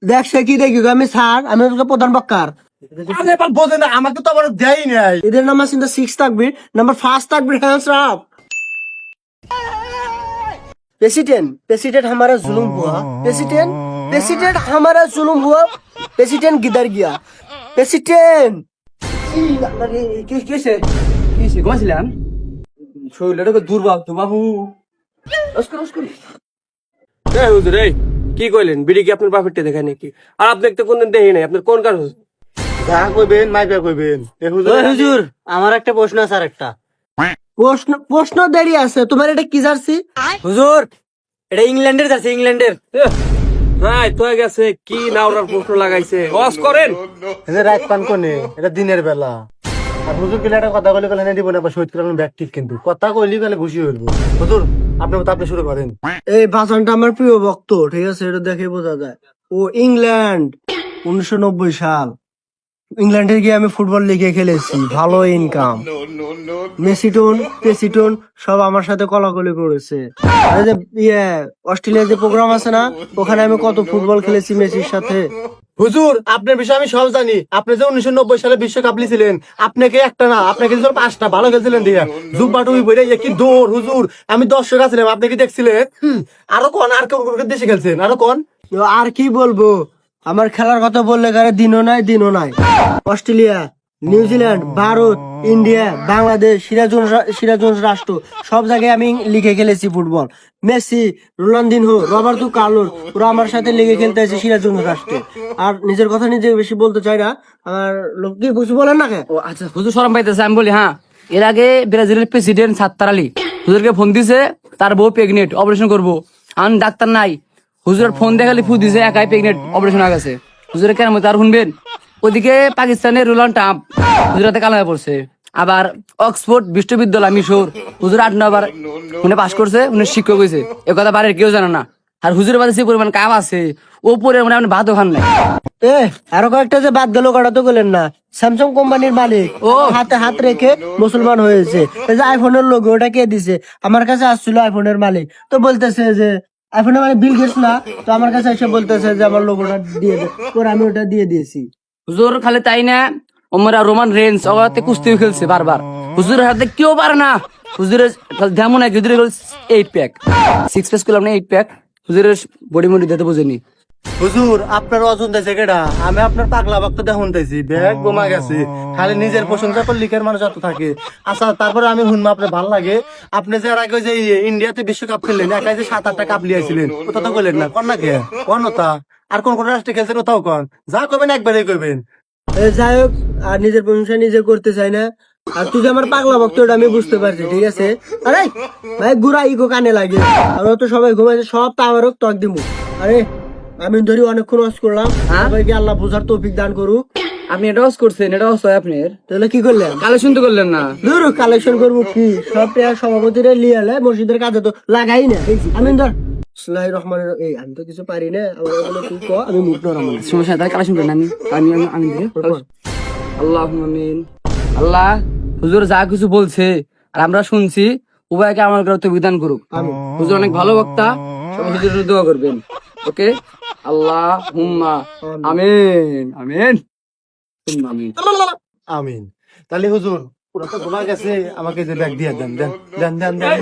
দেখ সে কি দেখি গো, আমি স্যার, আমি তোকে প্রধান বক্কার। আরে বাল বোঝে না, আমাকে তো আবার দেয়ই নাই। এদের নাম্বার কিন্তু 6 তাকবীর, নাম্বার 5 তাকবীর, হ্যান্ডস আপ। प्रेसिडेंट हमारा जुल्म हुआ, प्रेसिडेंट हमारा जुल्म हुआ, प्रेसिडेंट किधर गया, प्रेसिडेंट। কিসে ঘুমাছিলাম শরীরটা দুর্বল তো বাবু। হুজুর এই কি কইলেন, বিড়ি কি আপনার বাপেরটা দেখায় নাকি? আর আপনি তো কোনদিন দেখি নাই, আপনার কোন কাজ? যা কইবেন মাইপা কইবেন। এ হুজুর, হুজুর আমার একটা প্রশ্ন আছে, আর একটা প্রশ্ন দেরি আছে। তোমার এটা কি জার্সি? হুজুর এটা ইংল্যান্ডের যাচ্ছে, ইংল্যান্ডের। রাইট হয়ে গেছে, কি না ওরার প্রশ্ন লাগাইছে, ওয়াজ করেন। এটা রাত পান কোনে, এটা দিনের বেলা। আর হুজুর কিলা একটা কথা কইলে কইলে দিব না, বা শহীদ করার ব্যাগ ঠিক, কিন্তু কথা কইলি কইলে খুশি হইব। হুজুর আপনি তো আপনি শুরু করেন। এই ভাষণটা আমার প্রিয় বক্ত, ঠিক আছে, এটা দেখে বোঝা যায়। ও ইংল্যান্ড 1990 সাল, ইংল্যান্ডে গিয়ে আমি ফুটবল লিগে খেলেছি, ভালো ইনকাম। মেসিটন প্রেসিটন সব আমার সাথে কলাকলি করেছে। আর যে অস্ট্রেলিয়ার যে প্রোগ্রাম আছে না, ওখানে আমি কত ফুটবল খেলেছি মেসির সাথে। হুজুর আপনার বিষয়ে আমি সব জানি। আপনি যে 1990 সালে বিশ্বকাপ লিছিলেন, আপনাকে একটা না, আপনাকে 5টা ভালো খেলছিলেন দিয়া জুব্বাটুই বইরে কি দৌড়। হুজুর আমি দর্শক আছিলাম, আপনি কি দেখছিলেন? আরো কোন, আর কোন কোন দেশে খেলছেন, আরো কোন। আর কি বলবো, আমার খেলার কথা বললে কারে দিনও নাই। Australia, New Zealand, Bharat, India, Bangladesh, Sirajganj রাষ্ট্র, সব জায়গায় আমি লিগে খেলেছি football. Messi, Ronaldinho, Roberto Carlos, ওরা আমার সাথে লিগে খেলতে আছে সিরাজগঞ্জ রাষ্ট্রে। আর নিজের কথা নিজে বেশি বলতে চাই না, আর লোক কি কিছু বলেন না কে? ও আচ্ছা হুজুর শরম পাইতেছে, আমি বলি হ্যাঁ। এর আগে ব্রাজিলের প্রেসিডেন্ট সাত্তার আলী হুজুরকে ফোন দিছে, তার বউ প্রেগনেন্ট, অপারেশন করবো। আমি ডাক্তার নাই, হুজুরের ফোন দেখালি ফু দিছে, একাই প্রেগনেন্ট, অপারেশন হয়ে গেছে। হুজুরের কেন মতো আর শুনবেন? ওদিকে পাকিস্তানের রোনাল্ড ট্রাম্প হুজুরাতে কালো হয়ে পড়ছে। আবার অক্সফোর্ড বিশ্ববিদ্যালয় মিশর হুজুর 8-9 বার উনি পাস করছে, উনি শিক্ষক হয়েছে। এ কথা বাড়ির কেউ জানে না। আর হুজুরের বাদে যে পরিমাণ কাম আছে, ও পরে মানে আপনি ভাতও খান নাই। আরো কয়েকটা যে বাদ গেল, কটা তো বললেন না। স্যামসাং কোম্পানির মালিক ও হাতে হাত রেখে মুসলমান হয়েছে। এই যে আইফোনের লোগো, ওটা কে দিছে? আমার কাছে আসছিল আইফোনের মালিক, তো বলতেছে যে আইফোনের মানে বিল গেটস না, তো আমার কাছে এসে বলতেছে যে আমার লোগোটা দিয়ে দে, ওর আমি ওটা দিয়ে দিয়েছি। হুজুর খালি তাই না, ওমরা রোমান রেঞ্জ ওরাতে কুস্তি খেলছে বারবার। হুজুরের হাতে কেউ পারে না। হুজুরের যেমন এক হুজুরের 8 প্যাক 6 প্যাক করলাম না, 8 প্যাক। হুজুরের বডি মডি দিতে বুঝেনি। হুজুর আপনার ওজন দেশে কেডা? আমি আপনার পাগলা ভক্ত দেখুন তাইছি, ব্যাগ বোমা গেছে। খালি নিজের প্রশংসা করলে লিখের মানুষ এত থাকে। আচ্ছা তারপরে আমি শুনবো আপনার ভালো লাগে, আপনি যে এর আগে যে ইন্ডিয়াতে বিশ্বকাপ খেললেন, একাই যে 7-8টা কাপ লিয়েছিলেন, ওটা তো বললেন না, কোন না কে কোন ওটা? আর কোন কোন রাষ্ট্রে খেলছেন ওটাও কোন? যা করবেন একবারই করবেন। যাই হোক, আর নিজের প্রশংসা নিজে করতে চাই না। আর তুই যে আমার পাগলা ভক্ত, ওটা আমি বুঝতে পারছি, ঠিক আছে। আরে ভাই গুড়া ইগো কানে লাগে, আমরা তো সবাই ঘুমাইছে, সব তো আমারও তক দিব। আরে আমি ধরি অনেকক্ষণ ওয়াজ করলাম, সবাইকে আল্লাহ বুঝার তৌফিক দান করুক। আপনি এটা ওয়াজ করছেন, এটা ওয়াজ হয় আপনার, তাহলে কি করলেন? কালেকশন তো করলেন না। ধর কালেকশন করবো কি, সব সভাপতিরা লিয়ে এলে মসজিদের কাজে তো লাগাই না। আমি ধর বিসমিল্লাহির রহমানির রহিম, আমি তো কিছু পারি না, আমার বলে তুই ক, আমি মুখ নরাম। সমস্যা তাই কালেকশন করেন। আমি আল্লাহুম্মা আমিন। আল্লাহ হুজুর যা কিছু বলছে আর আমরা শুনছি, উভয়কে আমার করে তৌফিক দান করুক। হুজুর অনেক ভালো বক্তা, সবাই হুজুরের দোয়া করবেন। ওকে, আল্লাহুম্মা আমিন আমিন আমিন আমিন। তাহলে হুজুর ওরা তো ঘুমা গেছে, আমাকে যে ব্যাগ দিয়ে দেন দেন দেন দেন দেন।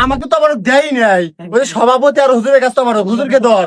আমাকে তো আবার দেয় নাই, সভাপতি আর হুজুরের কাছে তো আমার হুজুরকে ধর।